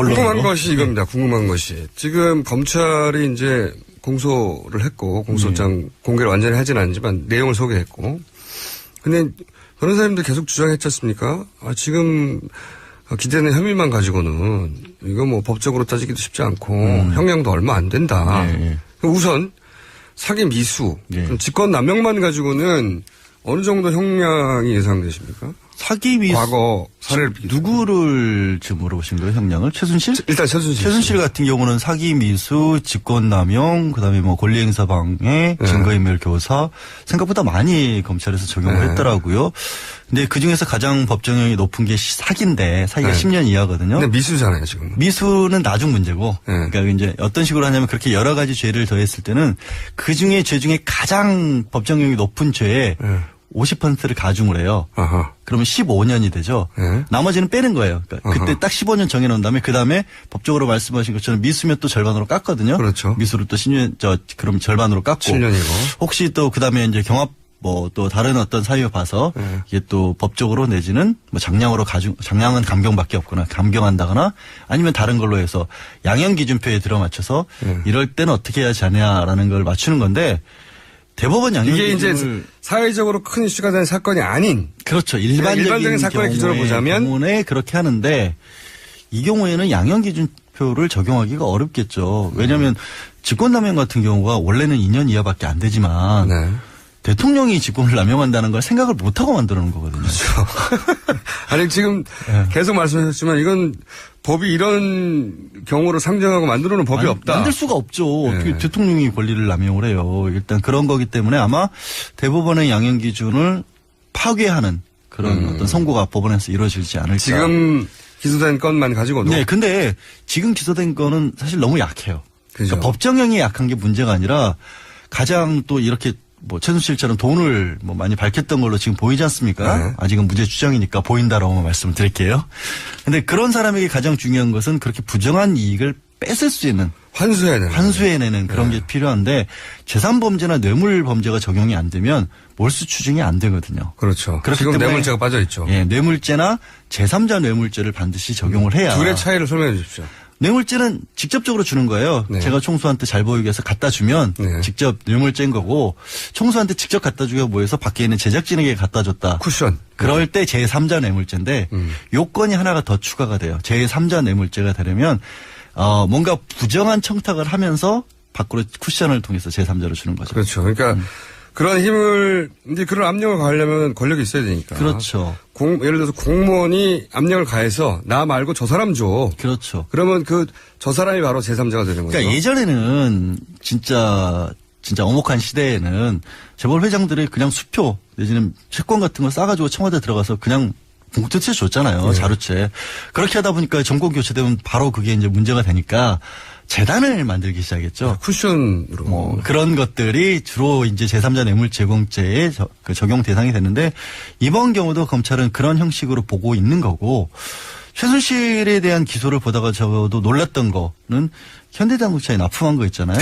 궁금한 것이 이겁니다. 궁금한 것이. 지금 검찰이 이제 공소를 했고, 공소장 공개를 완전히 하진 않지만 내용을 소개했고. 근데 변호사님도 계속 주장했지 않습니까? 지금 기대는 혐의만 가지고는 이거 뭐 법적으로 따지기도 쉽지 않고 형량도 얼마 안 된다. 네. 우선 사기 미수, 직권 남용만 가지고는 어느 정도 형량이 예상되십니까? 사기 미수. 과거 사례를 누구를 지금 물어보신 거예요, 형량을? 최순실? 일단 최순실. 최순실 같은 경우는 사기 미수, 직권남용, 그다음에 뭐 권리행사 방해, 증거인멸 교사 생각보다 많이 검찰에서 적용을 했더라고요. 근데 그 중에서 가장 법정형이 높은 게 사기인데 사기가 10년 이하거든요. 근데 미수잖아요, 지금. 미수는 나중 문제고. 그러니까 이제 어떤 식으로 하냐면 그렇게 여러 가지 죄를 더했을 때는 그 중에 죄 중에 가장 법정형이 높은 죄에 50%를 가중을 해요. 아하. 그러면 15년이 되죠. 나머지는 빼는 거예요. 그러니까 그때 딱 15년 정해놓은 다음에 그 다음에 법적으로 말씀하신 것처럼 미수면 또 절반으로 깎거든요. 그렇죠. 미수를 또 10년, 그럼 절반으로 깎고. 7년이고. 혹시 또 그 다음에 이제 경합 뭐 또 다른 어떤 사유에 봐서 이게 또 법적으로 내지는 뭐 장량으로 장량은 감경밖에 없거나 감경한다거나 아니면 다른 걸로 해서 양형 기준표에 들어맞춰서 이럴 때는 어떻게 해야 하냐라는 걸 맞추는 건데 대법원 양형 이게 기준을 이제 사회적으로 큰 이슈가 된 사건이 아닌 그렇죠. 일반적인 사건의 기준으로 보자면 경우에 그렇게 하는데 이 경우에는 양형 기준표를 적용하기가 어렵겠죠. 왜냐하면 직권남용 같은 경우가 원래는 2년 이하밖에 안 되지만 대통령이 직권을 남용한다는 걸 생각을 못하고 만들어 놓은 거거든요. 그렇죠. 아니 지금 계속 말씀하셨지만 이건 법이 이런 경우를 상정하고 만들어 놓은 법이 없다. 만들 수가 없죠. 어떻게 대통령이 권리를 남용을 해요. 일단 그런 거기 때문에 아마 대법원의 양형 기준을 파괴하는 그런 어떤 선고가 법원에서 이루어지지 않을까. 지금 기소된 건만 가지고도. 네. 근데 지금 기소된 거는 사실 너무 약해요. 그러니까 법정형이 약한 게 문제가 아니라 가장 또 이렇게 뭐 최순실처럼 돈을 뭐 많이 밝혔던 걸로 지금 보이지 않습니까? 아직은 무죄 추정이니까 보인다라고 말씀을 드릴게요. 근데 그런 사람에게 가장 중요한 것은 그렇게 부정한 이익을 뺏을 수 있는 환수해내는 그런 게 필요한데 재산범죄나 뇌물범죄가 적용이 안 되면 몰수 추징이 안 되거든요. 그렇죠. 지금 뇌물죄가 빠져 있죠. 예, 뇌물죄나 제3자 뇌물죄를 반드시 적용을 해야. 둘의 차이를 설명해 주십시오. 뇌물죄는 직접적으로 주는 거예요. 제가 총수한테 잘 보이기 위해서 갖다 주면 직접 뇌물죄인 거고 총수한테 직접 갖다 주기가 뭐해서 밖에 있는 제작진에게 갖다 줬다. 쿠션. 그럴 때 제3자 뇌물죄인데 요건이 하나가 더 추가가 돼요. 제3자 뇌물죄가 되려면 뭔가 부정한 청탁을 하면서 밖으로 쿠션을 통해서 제3자로 주는 거죠. 그렇죠. 그러니까 그런 힘을 이제 그런 압력을 가하려면 권력이 있어야 되니까. 그렇죠. 예를 들어서 공무원이 압력을 가해서 나 말고 저 사람 줘. 그렇죠. 그러면 저 사람이 바로 제3자가 되는 거죠. 그러니까 예전에는 진짜 어목한 시대에는 재벌 회장들이 그냥 수표 내지는 채권 같은 거 싸가지고 청와대 들어가서 그냥 봉투채 줬잖아요. 자루채. 그렇게 하다 보니까 정권 교체되면 바로 그게 이제 문제가 되니까 재단을 만들기 시작했죠. 쿠션으로. 그런 것들이 주로 이제 제3자 뇌물 제공죄의 적용 대상이 됐는데 이번 경우도 검찰은 그런 형식으로 보고 있는 거고 최순실에 대한 기소를 보다가 저도 놀랐던 거는 현대자동차에 납품한 거 있잖아요.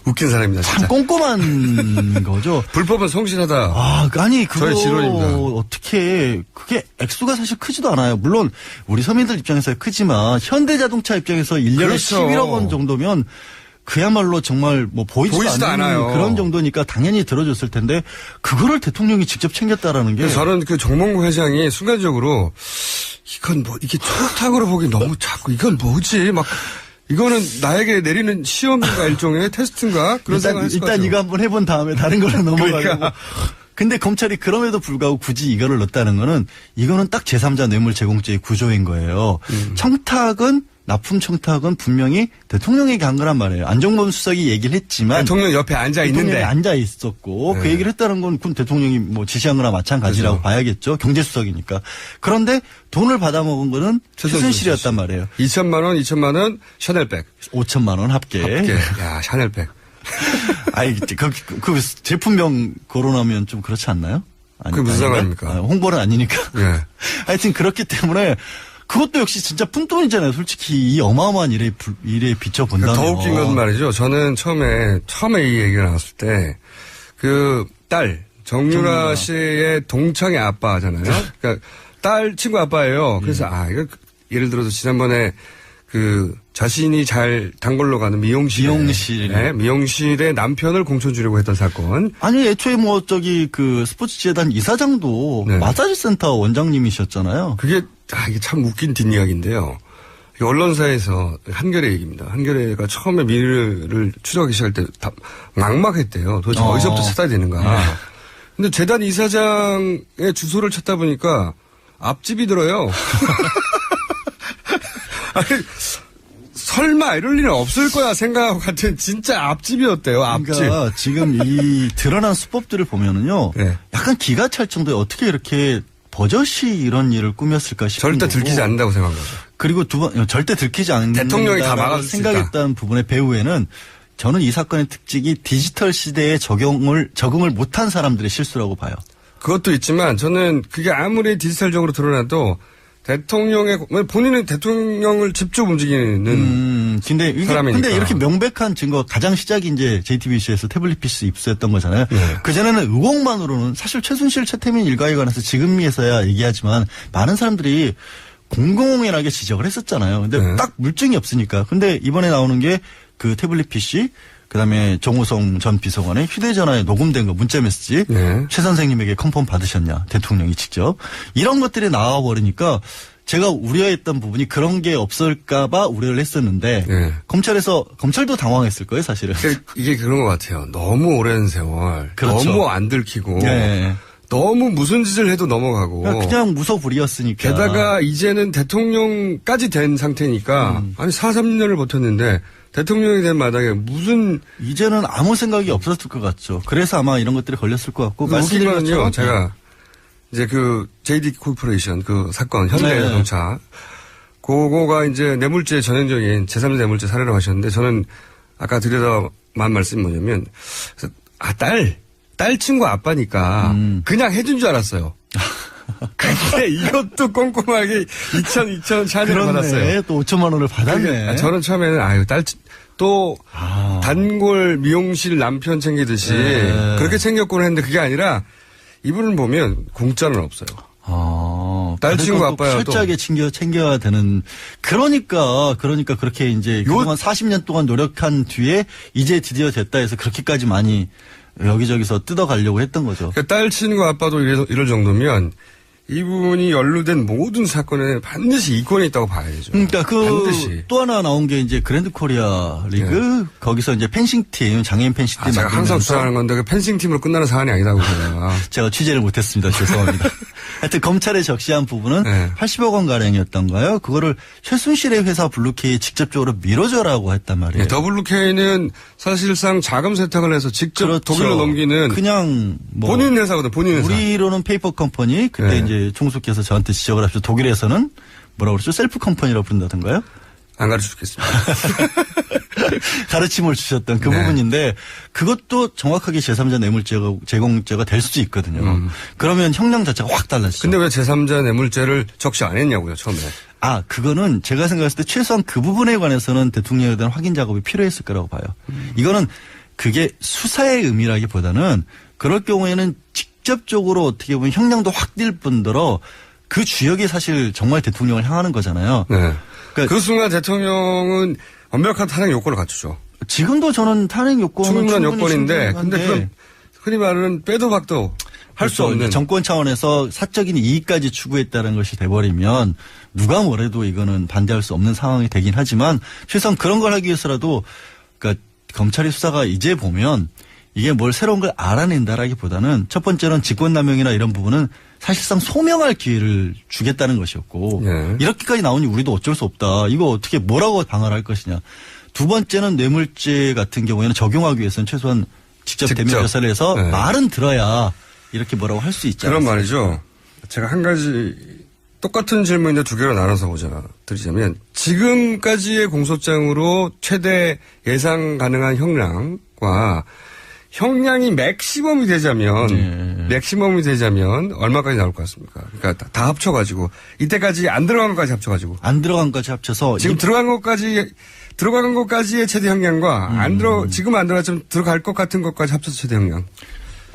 웃긴 사람입니다. 참 꼼꼼한 거죠. 불법은 성실하다. 아니 그거 저의 지론입니다. 어떻게 그게 액수가 사실 크지도 않아요. 물론 우리 서민들 입장에서 크지만 현대자동차 입장에서 1년에 그렇죠. 11억 원 정도면 그야말로 정말 뭐 보이지도 않아요. 그런 정도니까 당연히 들어줬을 텐데 그거를 대통령이 직접 챙겼다라는 게 저는 그 정몽구 회장이 순간적으로 이건 뭐 이게 청탁으로 보기 너무 작고 이건 뭐지 막 이거는 나에게 내리는 시험인가 일종의 테스트인가 그런 생각을 했을 일단 이거 한번 해본 다음에 다른 걸로 넘어가고. 그러니까. 근데 검찰이 그럼에도 불구하고 굳이 이거를 넣었다는 거는 이거는 딱 제3자 뇌물 제공죄의 구조인 거예요. 납품 청탁은 분명히 대통령에게 한 거란 말이에요. 안종범 수석이 얘기를 했지만 대통령 옆에 앉아 있는데 앉아 있었고 그 얘기를 했다는 건 그건 대통령이 뭐 지시한 거나 마찬가지라고 봐야겠죠. 경제수석이니까. 그런데 돈을 받아먹은 거는 최순실이었단 말이에요. 2천만 원, 샤넬백. 5천만 원 합계. 야, 샤넬백. 아이, 그 제품명 거론하면 좀 그렇지 않나요? 그게 무슨 상관입니까? 홍보는 아니니까. 하여튼 그렇기 때문에 그것도 역시 진짜 푼돈이잖아요. 솔직히 이 어마어마한 일에 비춰본다면. 더 웃긴 건 말이죠. 저는 처음에 이 얘기가 나왔을 때 그 딸 정유라 씨의 동창의 아빠잖아요. 그러니까 딸 친구 아빠예요. 그래서 이거 예를 들어서 지난번에 자신이 잘 단골로 가는 미용실의 남편을 공천 주려고 했던 사건. 아니, 애초에 스포츠 재단 이사장도 네. 마사지 센터 원장님이셨잖아요. 이게 참 웃긴 뒷이야기인데요. 언론사에서 한겨레 얘기입니다. 한겨레가 처음에 민의를 추적하기 시작할 때 다 막막했대요. 도대체 어디서부터 찾아야 되는가. 네. 근데 재단 이사장의 주소를 찾다 보니까 앞집이 들어요. 아니, 설마 이럴 일은 없을 거야 생각하고 같은 진짜 앞집이었대요. 앞집. 그러니까 지금 이 드러난 수법들을 보면은요. 네. 약간 기가 찰 정도에 어떻게 이렇게 버젓이 이런 일을 꾸몄을까 싶은 절대 들키지 않는다고 생각한 거죠. 그리고 절대 들키지 않는다. 대통령이 다 막아줄 수 있다. 생각했던 부분의 배후에는 저는 이 사건의 특징이 디지털 시대에 적응을 못한 사람들의 실수라고 봐요. 그것도 있지만 저는 그게 아무리 디지털적으로 드러나도 본인은 대통령을 직접 움직이는 사람이니까. 이렇게 명백한 증거 가장 시작이 이제 JTBC에서 태블릿 PC 입수했던 거잖아요. 네. 그전에는 의혹만으로는 사실 최순실 최태민 일가에 관해서 지금에서야 얘기하지만 많은 사람들이 공공연하게 지적을 했었잖아요. 근데 네. 딱 물증이 없으니까. 근데 이번에 나오는 게 그 태블릿 PC 그다음에 정호성 전 비서관의 휴대전화에 녹음된 거 문자 메시지 네. 최 선생님에게 컨펌 받으셨냐 대통령이 직접 이런 것들이 나와버리니까 제가 우려했던 부분이 그런 게 없을까 봐 우려를 했었는데 네. 검찰도 당황했을 거예요 사실은. 이게 그런 것 같아요. 너무 오랜 세월 그렇죠. 너무 안 들키고 네. 너무 무슨 짓을 해도 넘어가고 그냥 무소불위였으니까. 게다가 이제는 대통령까지 된 상태니까 아니 4-3년을 버텼는데 대통령이 된 마당에 이제는 아무 생각이 없었을 것 같죠. 그래서 아마 이런 것들이 걸렸을 것 같고. 웃긴 거는요. 제가 이제 JD 코퍼레이션 사건 현대자동차 그거가 이제 뇌물죄 전형적인 제3자 뇌물죄 사례라고 하셨는데 저는 아까 드려다만 말씀이 뭐냐면 딸 친구 아빠니까 그냥 해준 줄 알았어요. 근데 이것도 꼼꼼하게 2,000원 차례를 받았어요. 또 5천만 원을 받았네. 저는 처음에는 단골 미용실 남편 챙기듯이 그렇게 챙겼구나 했는데 그게 아니라 이분을 보면 공짜는 없어요. 딸 친구 아빠야 철저하게 챙겨야 되는. 그러니까 그렇게 이제 그동안 40년 동안 노력한 뒤에 이제 드디어 됐다 해서 그렇게까지 많이 여기저기서 뜯어가려고 했던 거죠. 그러니까 딸 친구 아빠도 이럴 정도면 이분이 연루된 모든 사건에 반드시 이권이 있다고 봐야죠. 그러니까 또 하나 나온 게 이제 그랜드 코리아 리그 네. 거기서 이제 펜싱팀 장애인 펜싱팀 제가 항상 주장하는 건데 그 펜싱팀으로 끝나는 사안이 아니다고 제가 취재를 못했습니다. 죄송합니다. 하여튼 검찰에 적시한 부분은 네. 80억 원 가량이었던가요? 그거를 최순실의 회사 블루케이에 직접적으로 밀어줘라고 했단 말이에요. 네, 더블루케이는 사실상 자금 세탁을 해서 직접 그렇죠. 독일로 넘기는 그냥 본인 회사거든. 본인 회사. 우리로는 페이퍼 컴퍼니 그때 네. 이제 총수께서 저한테 지적을 하시죠. 독일에서는 뭐라고 그러죠? 셀프 컴퍼니라고 부른다던가요? 안 가르쳐주겠습니다. 가르침을 주셨던 그 네. 부분인데 그것도 정확하게 제3자 뇌물죄가 제공죄가 될 수도 있거든요. 그러면 형량 자체가 확 달라지죠. 근데 왜 제3자 뇌물죄를 적시 안 했냐고요, 처음에. 그거는 제가 생각했을 때 최소한 그 부분에 관해서는 대통령에 대한 확인 작업이 필요했을 거라고 봐요. 이거는 그게 수사의 의미라기보다는 그럴 경우에는 직접적으로 어떻게 보면 형량도 확 뛸 뿐더러 그 주역이 사실 정말 대통령을 향하는 거잖아요. 네. 그러니까 그 순간 대통령은 완벽한 탄핵 요건을 갖추죠. 지금도 저는 탄핵 요건은 충분한 요건인데 근데 그럼 흔히 말하는 빼도 박도 할 수 없는 정권 차원에서 사적인 이익까지 추구했다는 것이 돼버리면 누가 뭐래도 이거는 반대할 수 없는 상황이 되긴 하지만 최소한 그런 걸 하기 위해서라도 그러니까 검찰의 수사가 이제 보면 이게 뭘 새로운 걸 알아낸다라기보다는 첫 번째는 직권남용이나 이런 부분은 사실상 소명할 기회를 주겠다는 것이었고 네. 이렇게까지 나오니 우리도 어쩔 수 없다. 이거 어떻게 뭐라고 방어를 할 것이냐. 두 번째는 뇌물죄 같은 경우에는 적용하기 위해서는 최소한 직접 대면 조사를 해서 네. 말은 들어야 이렇게 뭐라고 할 수 있지 않습니까? 그런 말이죠. 제가 한 가지 똑같은 질문인데 두 개로 나눠서 드리자면 지금까지의 공소장으로 최대 예상 가능한 형량과 형량이 맥시멈이 되자면 얼마까지 나올 것 같습니까? 그러니까 다 합쳐가지고 이때까지 안 들어간 것까지 합쳐가지고 안 들어간 것까지 합쳐서 지금 들어간 것까지의 최대 형량과 지금 안 들어갔지만 들어갈 것 같은 것까지 합쳐서 최대 형량.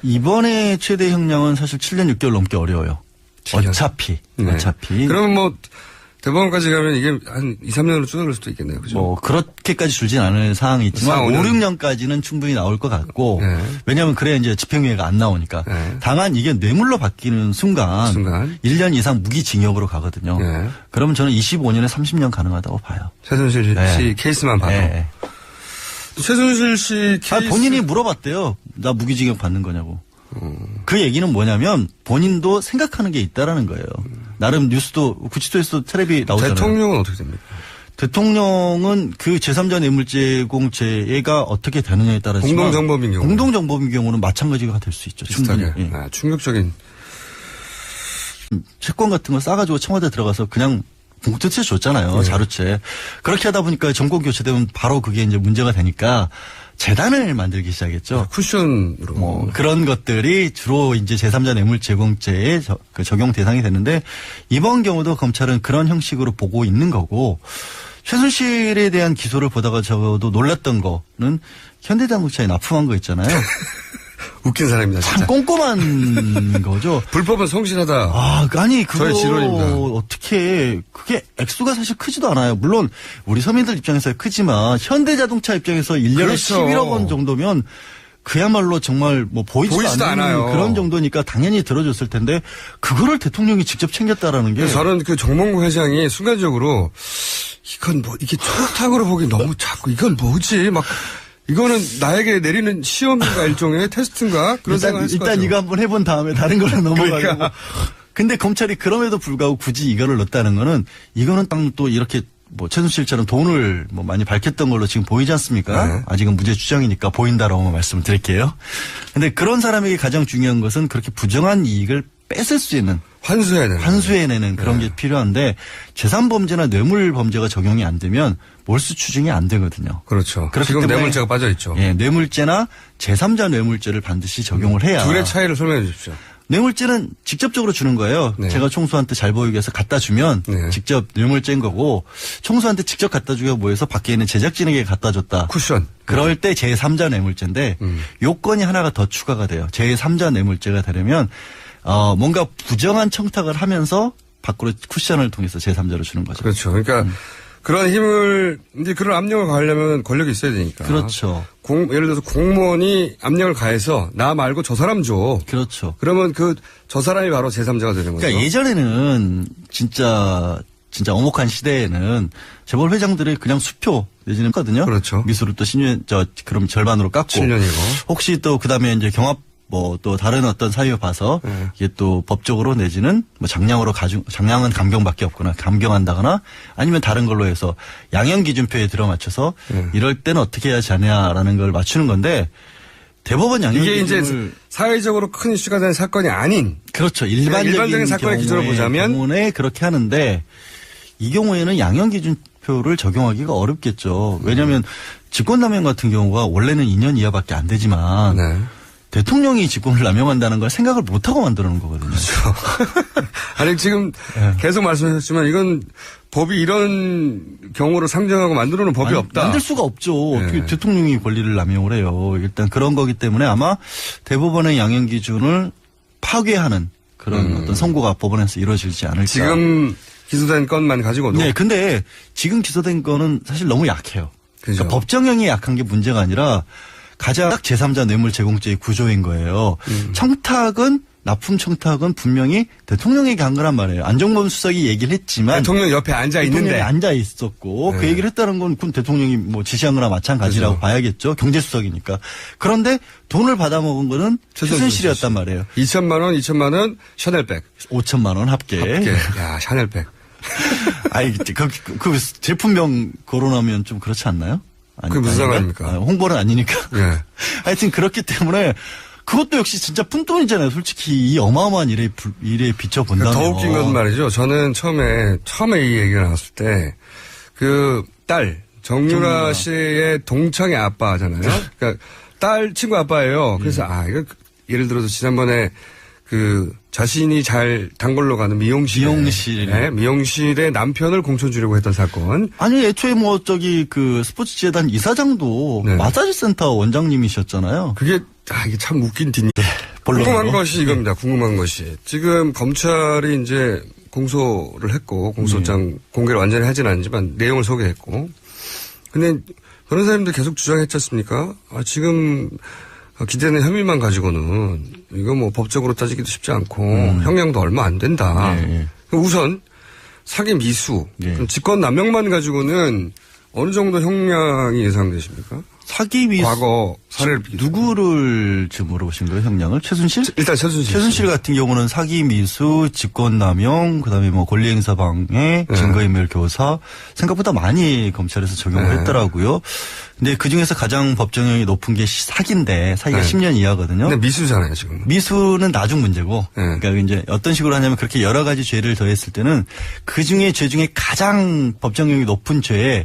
이번에 최대 형량은 사실 7년 6개월 넘게 어려워요. 7년. 어차피. 그러면 대법원까지 가면 이게 한 2, 3년으로 줄어들 수도 있겠네요. 그죠? 뭐 그렇게까지 줄진 않을 상황이 있지만 5, 6년까지는 충분히 나올 것 같고 네. 왜냐하면 그래야 이제 집행유예가 안 나오니까. 네. 다만 이게 뇌물로 바뀌는 순간 1년 이상 무기징역으로 가거든요. 네. 그러면 저는 25년에 30년 가능하다고 봐요. 최순실 씨 네. 케이스만 봐도. 네. 최순실 씨 케이스. 본인이 물어봤대요. 나 무기징역 받는 거냐고. 그 얘기는 뭐냐면 본인도 생각하는 게 있다라는 거예요. 나름 뉴스도 구치소에서 텔레비 나오잖아요. 대통령은 어떻게 됩니까? 대통령은 그 제3자 뇌물제공죄가 어떻게 되느냐에 따라서 공동정범인 경우. 공동정범인 경우는 마찬가지가 될 수 있죠. 비슷하게. 충분히. 예. 아, 충격적인. 채권 같은 거 싸가지고 청와대 들어가서 그냥 봉투채 줬잖아요. 네. 자루채. 그렇게 하다 보니까 정권 교체되면 바로 그게 이제 문제가 되니까 재단을 만들기 시작했죠. 쿠션으로. 뭐 그런 것들이 주로 이제 제3자 뇌물 제공죄의 적용 대상이 되는데 이번 경우도 검찰은 그런 형식으로 보고 있는 거고 최순실에 대한 기소를 보다가 저도 놀랐던 거는 현대자동차에 납품한 거 있잖아요. 웃긴 사람입니다. 참 진짜. 꼼꼼한 거죠. 불법은 성실하다. 아니 그거 저의 지론입니다. 어떻게 그게 액수가 사실 크지도 않아요. 물론 우리 서민들 입장에서 크지만 현대자동차 입장에서 1년에 그렇죠. 11억 원 정도면 그야말로 정말 뭐 보이지도 않는 않아요. 그런 정도니까 당연히 들어줬을 텐데 그거를 대통령이 직접 챙겼다라는 게 저는 그 정몽구 회장이 순간적으로 이건 뭐 이게 초록탕으로 보기 너무 작고 이건 뭐지 막 이거는 나에게 내리는 시험인가 일종의 테스트인가 그런 생각을 했을 것 일단 같아요. 이거 한번 해본 다음에 다른 걸로 넘어가고. 그러니까. 근데 검찰이 그럼에도 불구하고 굳이 이거를 넣었다는 거는 이거는 또 이렇게 뭐 최순실처럼 돈을 뭐 많이 밝혔던 걸로 지금 보이지 않습니까? 네. 아직은 무죄 추정이니까 보인다라고 말씀을 드릴게요. 근데 그런 사람에게 가장 중요한 것은 그렇게 부정한 이익을 뺏을 수 있는 환수해내는 그런 게 필요한데 재산범죄나 뇌물범죄가 적용이 안 되면 몰수 추징이 안 되거든요. 그렇죠. 그렇기 지금 때문에 뇌물죄가 빠져 있죠. 예, 뇌물죄나 제3자 뇌물죄를 반드시 적용을 해야. 둘의 차이를 설명해 주십시오. 뇌물죄는 직접적으로 주는 거예요. 네. 제가 총수한테 잘 보이기 위해서 갖다 주면 네. 직접 뇌물죄인 거고 총수한테 직접 갖다 주기가 뭐해서 밖에 있는 제작진에게 갖다 줬다. 쿠션. 그럴 때 제3자 뇌물죄인데 요건이 하나가 더 추가가 돼요. 제3자 뇌물죄가 되려면 뭔가 부정한 청탁을 하면서 밖으로 쿠션을 통해서 제3자로 주는 거죠. 그렇죠. 그러니까 그런 힘을 이제 그런 압력을 가하려면 권력이 있어야 되니까. 그렇죠. 예를 들어서 공무원이 압력을 가해서 나 말고 저 사람 줘. 그렇죠. 그러면 저 사람이 바로 제3자가 되는 거죠. 그러니까 예전에는 진짜 어목한 시대에는 재벌 회장들이 그냥 수표 내지는 했거든요. 그렇죠. 미수를 또 그럼 절반으로 깎고. 7년이고. 혹시 또 그다음에 이제 경합 뭐 또 다른 어떤 사유 봐서 이게 또 법적으로 내지는 뭐 장량은 감경밖에 없거나 감경한다거나 아니면 다른 걸로 해서 양형 기준표에 들어맞춰서 이럴 때는 어떻게 해야 하냐라는 걸 맞추는 건데 대법원 양형 이게 기준을 이제 사회적으로 큰 이슈가 된 사건이 아닌 그렇죠. 일반적인 사건의 기준으로 보자면 경우에 그렇게 하는데 이 경우에는 양형 기준표를 적용하기가 어렵겠죠. 왜냐하면 직권남용 같은 경우가 원래는 2년 이하밖에 안 되지만 네. 대통령이 직권을 남용한다는 걸 생각을 못하고 만들어 놓은 거거든요. 그렇죠. 아니 지금 계속 말씀하셨지만 이건 법이 이런 경우를 상정하고 만들어 놓은 법이 없다. 만들 수가 없죠. 네. 어떻게 대통령이 권리를 남용을 해요. 일단 그런 거기 때문에 아마 대법원의 양형 기준을 파괴하는 그런 어떤 선고가 법원에서 이루어지지 않을까. 지금 기소된 건만 가지고도. 네, 근데 지금 기소된 거는 사실 너무 약해요. 그죠. 그러니까 법정형이 약한 게 문제가 아니라 가장 딱 제3자 뇌물 제공죄의 구조인 거예요. 납품 청탁은 분명히 대통령에게 한 거란 말이에요. 안종범 수석이 얘기를 했지만 대통령 옆에 앉아 있는데 대통령이 앉아 있었고 네. 그 얘기를 했다는 건 그건 대통령이 뭐 지시한 거나 마찬가지라고 그렇죠. 봐야겠죠. 경제수석이니까. 그런데 돈을 받아먹은 거는 최순실이었단 말이에요. 2천만 원 샤넬백. 5천만 원 합계. 야 샤넬백. 아니 그 제품명 거론하면 좀 그렇지 않나요? 그게 무슨 상관입니까? 홍보는 아니니까. 네. 하여튼 그렇기 때문에 그것도 역시 진짜 푼돈이잖아요. 솔직히 이 어마어마한 일에 비춰본다면. 더 웃긴 건 말이죠. 저는 처음에 이 얘기가 나왔을 때 그 딸 정유라 씨의 동창의 아빠잖아요. 그러니까 딸 친구 아빠예요. 그래서 이거 예를 들어서 지난번에 그 자신이 잘 단골로 가는 미용실의 남편을 공천 주려고 했던 사건. 아니 애초에 그 스포츠재단 이사장도 네. 마사지 센터 원장님이셨잖아요. 그게 이게 참 웃긴 궁금한 것이 이겁니다. 궁금한 것이 지금 검찰이 이제 공소를 했고 공소장 공개를 완전히 하진 않지만 내용을 소개했고 근데 변호사님들 계속 주장했지 않습니까? 지금 기대는 혐의만 가지고는 이거 뭐 법적으로 따지기도 쉽지 않고 형량도 얼마 안 된다. 우선 사기 미수, 직권 남용만 가지고는 어느 정도 형량이 예상되십니까? 사기 미수. 과거 사례를 누구를 지금 물어보신 거예요, 형량을? 최순실? 일단 최순실. 최순실 같은 경우는 사기 미수, 직권남용, 그다음에 뭐 권리행사 방해, 증거인멸 교사 생각보다 많이 검찰에서 적용을 했더라고요. 근데 그 중에서 가장 법정형이 높은 게 사기인데 사기가 10년 이하거든요. 근데 미수잖아요, 지금. 미수는 나중 문제고. 그러니까 이제 어떤 식으로 하냐면 그렇게 여러 가지 죄를 더했을 때는 그 중에 죄 중에 가장 법정형이 높은 죄에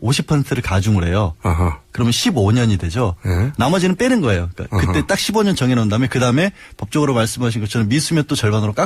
50%를 가중을 해요. 아하. 그러면 15년이 되죠. 나머지는 빼는 거예요. 그러니까 그때 딱 15년 정해놓은 다음에 그 다음에 법적으로 말씀하신 것처럼 미수면 또 절반으로 깎